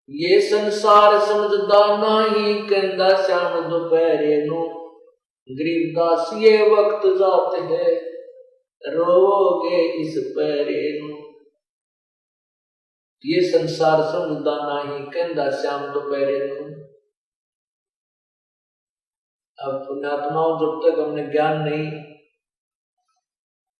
ये संसार समझदा नाही कहंदा श्याम दोपहरे नु गरीबदास ये वक्त जात है रोगे इस पैरे नु। ये संसार समझदा नाही कहंदा श्याम दोपहरे नु। अब पुण्यात्माओं, जब तक हमने ज्ञान नहीं,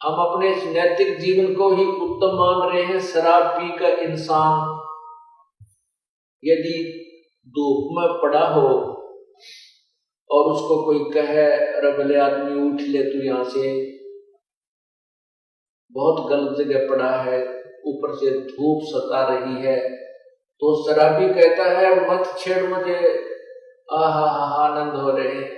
हम अपने नैतिक जीवन को ही उत्तम मान रहे हैं। शराब पी कर इंसान यदि धूप में पड़ा हो और उसको कोई कहे अरे भले आदमी उठ ले तू यहां से, बहुत गलत जगह पड़ा है, ऊपर से धूप सता रही है, तो शराबी कहता है मत छेड़ मुझे, आहा आनंद हो रहे हैं,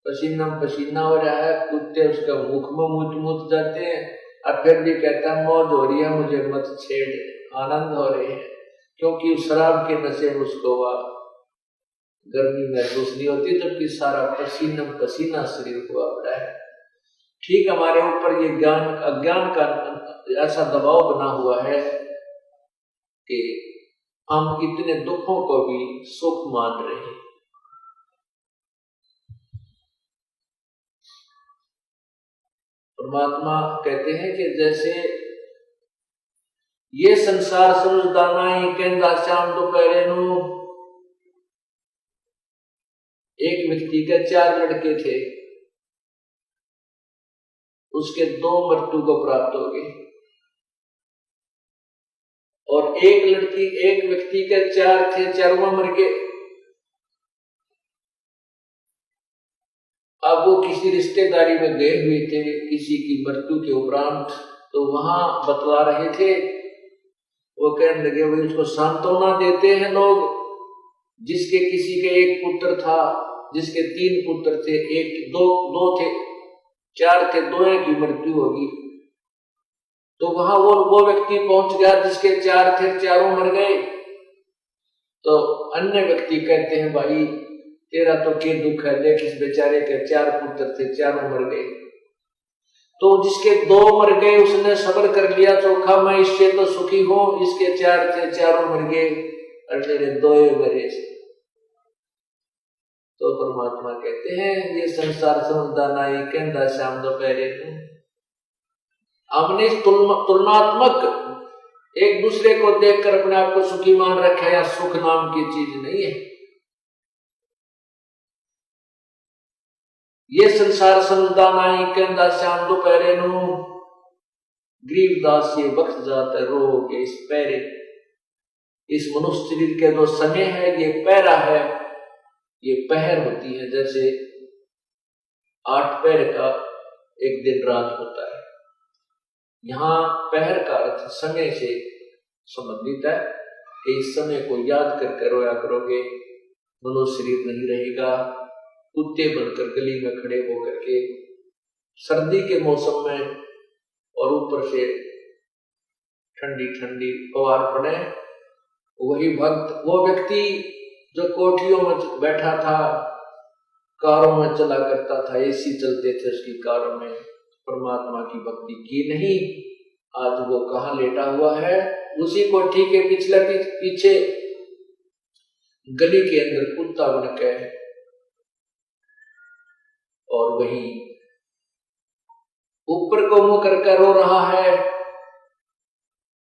पसीना पसीना हो रहा है, कुत्ते उसका मुख में मुत जाते हैं, और फिर भी कहता है मौज हो रही है मुझे मत छेड़, आनंद हो रहे हैं। क्योंकि शराब के नशे में उसको वह गर्मी महसूस नहीं होती, जबकि सारा पसीना पसीना शरीर हुआ पड़ा है। ठीक हमारे ऊपर ये ज्ञान अज्ञान का ऐसा दबाव बना हुआ है कि हम इतने दुखों को भी सुख मान रहे हैं। परमात्मा कहते हैं कि जैसे ये संसार समझदा नहीं कहंदा श्याम दोपहरे नु। एक व्यक्ति के 4 लड़के थे, उसके 2 मृत्यु को प्राप्त हो गए, और एक व्यक्ति के 4 थे, 4वां मर गए। अब वो किसी रिश्तेदारी में गए हुए थे किसी की मृत्यु के उपरांत, तो वहां बतला रहे थे, वो कहने लगे भाई उसको सांत्वना देते हैं लोग, जिसके किसी के 1 पुत्र था, जिसके 3 पुत्र थे, 2 थे, 4 थे, 2 की मृत्यु होगी। तो वहां वो व्यक्ति पहुंच गया जिसके 4 थे, 4 मर गए। तो अन्य व्यक्ति कहते हैं भाई तेरा तो क्या दुख है, देख इस बेचारे के 4 पुत्र थे, 4 मर गए। तो जिसके 2 मर गए उसने सब्र कर लिया चोखा, मैं इससे तो सुखी हूं, इसके 4 थे, 4 मर गए और मेरे 2 मरे। तो परमात्मा कहते हैं ये संसार समझदा नहीं कहंदा श्याम दोपहरे नु। हमने तुलनात्मक एक दूसरे को देखकर अपने आप को सुखी मान रखा है, या सुख नाम की चीज नहीं है। ये संसार समझदा नहीं कहंदा श्याम दोपहरे नु। गरीबदास ये वक्त जाता रो के इस पैरे, इस मनुष्य शरीर के जो समय है ये पैरा है, ये पहर होती है। जैसे 8 पहर का एक दिन रात होता है, यहाँ पहर का अर्थ समय से संबंधित है कि इस समय को याद कर रोया करोगे, मनुष्य शरीर नहीं रहेगा। कुत्ते बनकर गली में खड़े होकर के सर्दी के मौसम में और ऊपर से ठंडी ठंडी फवार पड़े, वही भक्त वो व्यक्ति जो कोठियों में बैठा था, कारों में चला करता था, एसी चलते थे उसकी कारों में, परमात्मा की भक्ति की नहीं, आज वो कहाँ लेटा हुआ है, उसी कोठी के पीछे गली के अंदर कुत्ता बन के और वही ऊपर को मुंह करके रो रहा है।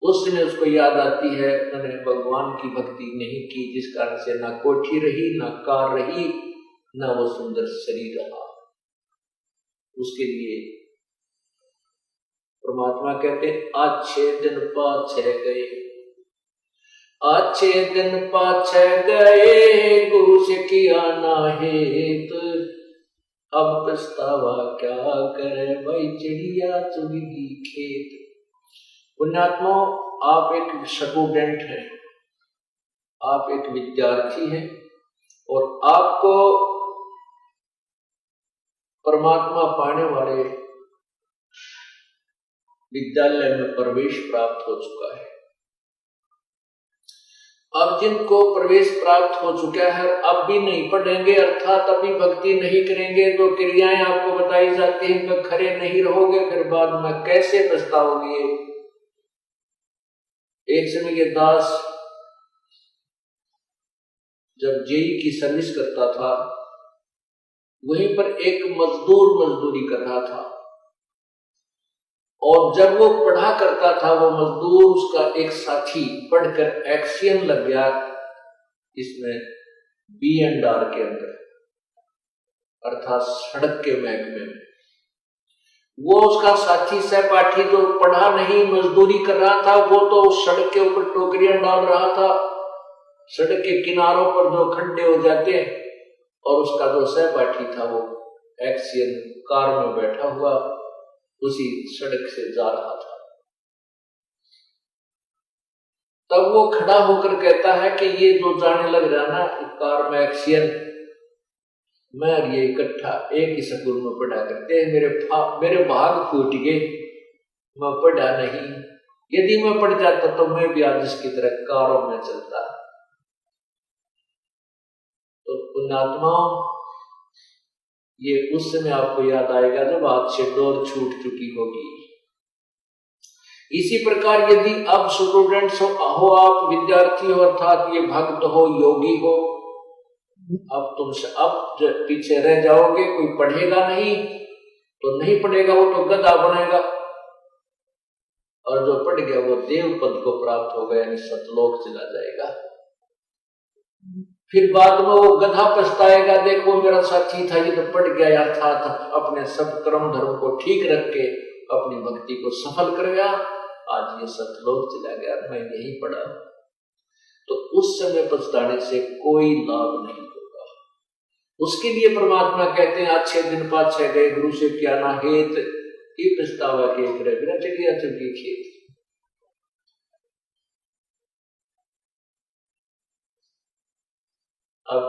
उस समय उसको याद आती है मैंने भगवान की भक्ति नहीं की, जिस कारण से ना कोठी रही, ना कार रही, ना वो सुंदर शरीर रहा। उसके लिए परमात्मा कहते अच्छे दिन पाछे गए, अच्छे दिन पाछे गए, गुरु से किया ना हेत, अब पछतावा क्या करे भाई चिड़िया चुगी खेत। पुण्यात्मा, आप एक स्टूडेंट हैं, आप एक विद्यार्थी हैं, और आपको परमात्मा पाने वाले विद्यालय में प्रवेश प्राप्त हो चुका है। अब जिनको प्रवेश प्राप्त हो चुका है अब भी नहीं पढ़ेंगे, अर्थात अभी भक्ति नहीं करेंगे, तो क्रियाएं आपको बताई जाती हैं कि खरे नहीं रहोगे, फिर बाद में कैसे पछताओगे। एक समय ये दास जब जेई की सर्विस करता था, वहीं पर एक मजदूर मजदूरी कर रहा था, और जब वो पढ़ा करता था वो मजदूर, उसका एक साथी पढ़कर एक्सियन लग गया इसमें B&R के अंदर, अर्थात सड़क के महकमे में। वो उसका साथी सहपाठी जो पढ़ा नहीं मजदूरी कर रहा था, वो तो सड़क के ऊपर टोकरियां डाल रहा था, सड़क के किनारों पर जो खड्डे हो जाते हैं, और उसका जो सहपाठी था वो एक्सियन कार में बैठा हुआ उसी सड़क से जा रहा था। तब वो खड़ा होकर कहता है कि ये जो जाने लग रहा ना कार में एक्सियन, मैं और ये इकट्ठा एक ही स्कूल में पढ़ा करते हैं, मेरे भाग फूट गए, मैं पढ़ा नहीं, यदि मैं पढ़ जाता तो मैं भी आज इसकी तरह कारों में चलता। तो पुण्यात्माओं, ये उस समय आपको याद आएगा जब हाथ से डोर छूट चुकी होगी। इसी प्रकार यदि अब स्टूडेंट्स हो, आप विद्यार्थी हो, अर्थात ये भक्त हो, योगी हो, अब पीछे रह जाओगे, कोई पढ़ेगा नहीं तो नहीं पढ़ेगा, वो तो गधा बनेगा, और जो पढ़ गया वो देव पद को प्राप्त होगा, यानी सतलोक चला जाएगा। फिर बाद में वो गधा पछताएगा, देखो मेरा साथी था, ये तो पढ़ गया, अर्थात अपने सब कर्म धर्म को ठीक रख के अपनी भक्ति को सफल कर गया, आज ये सतलोक चला गया, मैं यही पढ़ा। तो उस समय पछताने से कोई लाभ नहीं होगा। उसके लिए परमात्मा कहते हैं, अच्छे दिन पाछे गए गुरु से क्या ना हेत, ये पछतावा के बिना चलिया चुकी खेत। अब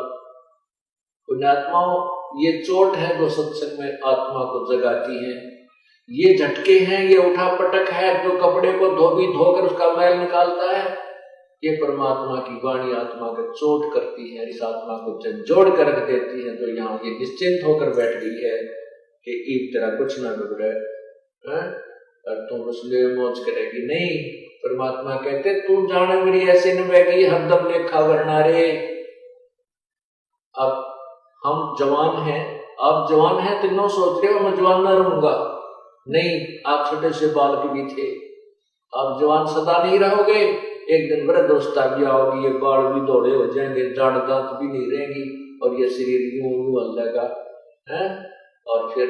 पुण्यात्माओं, ये चोट है जो सत्संग में आत्मा को जगाती है, ये झटके हैं, ये उठा पटक है जो कपड़े को धोकर उसका मैल निकालता है, ये परमात्मा की वाणी आत्मा को चोट करती है, इस आत्मा को झंझोड़ कर रख देती है, जो यहाँ ये निश्चिंत होकर बैठ गई है कि ईद तेरा कुछ ना बिगड़े और तुम उसलिए मौज करेगी। नहीं, परमात्मा कहते तू जाने मेरी ऐसे निभेगी हरदम लेखा वरना रे। अब हम जवान हैं, आप जवान हैं, तो नो सोच रहे हो मैं जवान ना रहूंगा, नहीं, आप छोटे से बालक भी थे, आप जवान सदा नहीं रहोगे, एक दिन वृद्धावस्था भी आओगी, ये बाल भी दौड़े हो जाएंगे, जाड़ दांत भी नहीं रहेंगी, और ये शरीर यूं हल्लेगा है, और फिर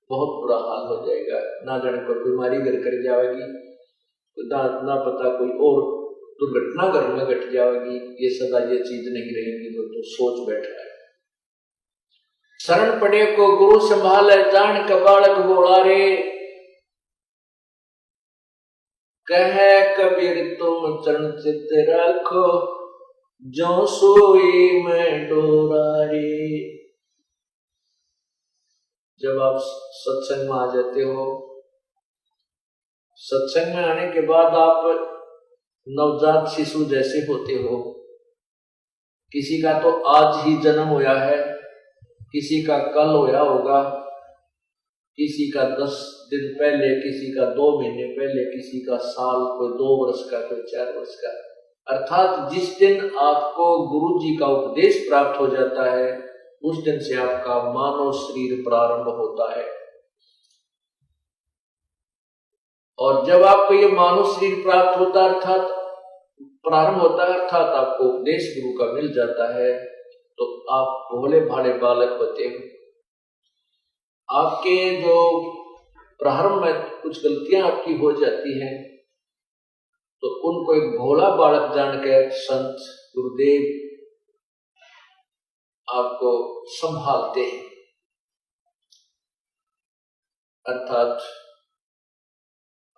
बहुत बुरा हाल हो जाएगा, ना जाने कोई बीमारी घर कर जाएगी, ना पता कोई और दुर्घटना घर में घट जाएगी, ये सदा ये चीज नहीं रहेगी तो सोच बैठा है। शरण पड़े को गुरु संभाले, जान का बालक बोला रे, कहे कबीर तुम चरण चित रखो, जो सोई में डोरा रे। जब आप सत्संग में आ जाते हो, सत्संग में आने के बाद आप नवजात शिशु जैसे होते हो, किसी का तो आज ही जन्म हुआ है, किसी का कल होया होगा, किसी का 10 दिन पहले, किसी का 2 महीने पहले, किसी का साल, कोई 2 वर्ष का, कोई 4 वर्ष का। अर्थात जिस दिन आपको गुरु जी का उपदेश प्राप्त हो जाता है, उस दिन से आपका मानव शरीर प्रारंभ होता है, और जब आपको ये मानव शरीर प्राप्त होता अर्थात प्रारंभ होता है, अर्थात आपको उपदेश गुरु का मिल जाता है, तो आप भोले भाले बालक होते हो। आपके जो प्रारंभ में कुछ गलतियां आपकी हो जाती हैं, तो उनको एक भोला बालक जानकर संत गुरुदेव आपको संभालते हैं, अर्थात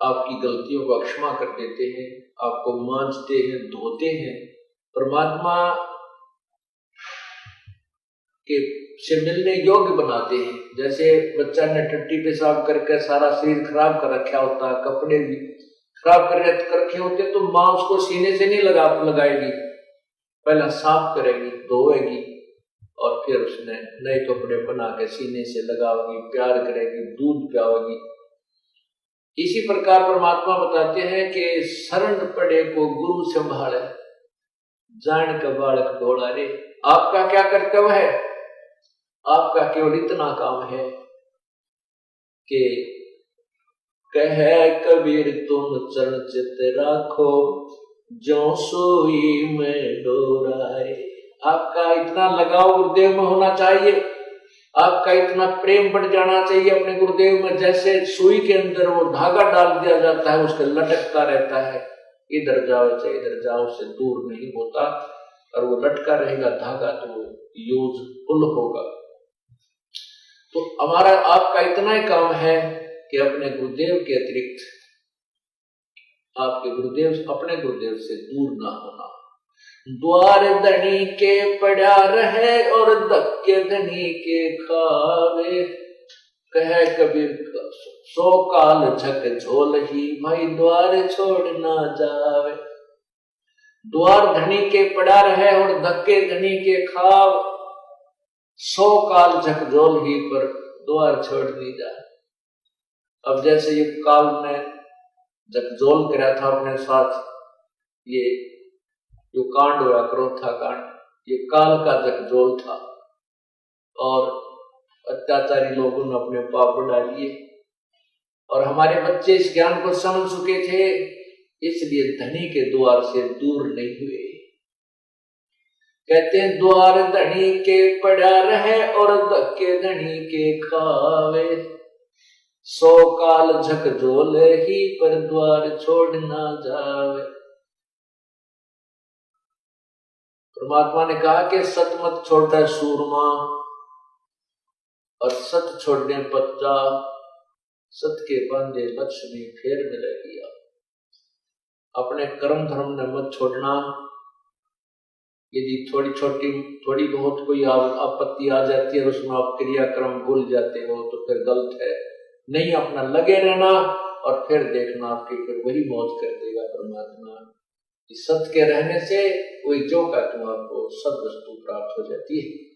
आपकी गलतियों को क्षमा कर देते हैं, आपको मांजते हैं, धोते हैं, परमात्मा के से मिलने योग्य बनाते हैं। जैसे बच्चा ने टट्टी पेशाब करके सारा शरीर खराब कर रखा होता, कपड़े भी खराब कर रखे होते, तो माँ उसको सीने से नहीं लगाएगी, पहला साफ करेगी, धोएगी, और फिर उसने नए कपड़े बना के सीने से लगाओगी, प्यार करेगी, दूध पिलाओगी। इसी प्रकार परमात्मा बताते हैं कि शरण पड़े को गुरु संभाले, जान का बालक ढोला रे। आपका क्या कर्तव्य है? आपका केवल इतना काम है कि कहे कबीर तुम चरण चित राखो, जो सोई में डोराए। आपका इतना लगाव गुरुदेव में होना चाहिए, आपका इतना प्रेम बढ़ जाना चाहिए अपने गुरुदेव में, जैसे सुई के अंदर वो धागा डाल दिया जाता है, उसके लटकता रहता है, इधर जाओ चाहे इधर जाओ से दूर नहीं होता, और वो लटका रहेगा धागा तो यूजफुल होगा। तो हमारा आपका इतना ही काम है कि अपने गुरुदेव के अतिरिक्त आपके गुरुदेव अपने गुरुदेव से दूर ना होना। द्वार धनी के पड़ा रहे और धक्के धनी के खावे, कहे कबीर सो काल झक झोल ही, भाई द्वार छोड़ ना जावे। द्वार धनी के पड़ा रहे और धक्के धनी के खाव, 100 काल झकझोल ही पर द्वार छोड़ नहीं जाए। अब जैसे ये काल ने झकझोल करा था अपने साथ, ये जो कांड हुआ क्रोधा कांड, ये काल का झकझोल था, और अत्याचारी लोगों ने अपने पाप बढ़ा लिए, और हमारे बच्चे इस ज्ञान को समझ चुके थे, इसलिए धनी के द्वार से दूर नहीं हुए। कहते हैं द्वार धनी के पड़ा रहे और धक्के धनी के खावे, 100 काल झकझोल ही पर द्वार छोड़ ना जावे। परमात्मा ने कहा कि सत मत छोड़ता सूरमा, और सत छोड़ने पच्चा, सत के बांधे लक्ष्मी फेर मिल गया। अपने कर्म धर्म ने मत छोड़ना। यदि थोड़ी बहुत कोई आपत्ति आ जाती है और उसमें आप क्रियाक्रम भूल जाते हो तो फिर गलत है। नहीं, अपना लगे रहना और फिर देखना आपके फिर वही मौज कर देगा परमात्मा। सत्य के रहने से कोई जो का तुम आपको सब वस्तु प्राप्त हो जाती है।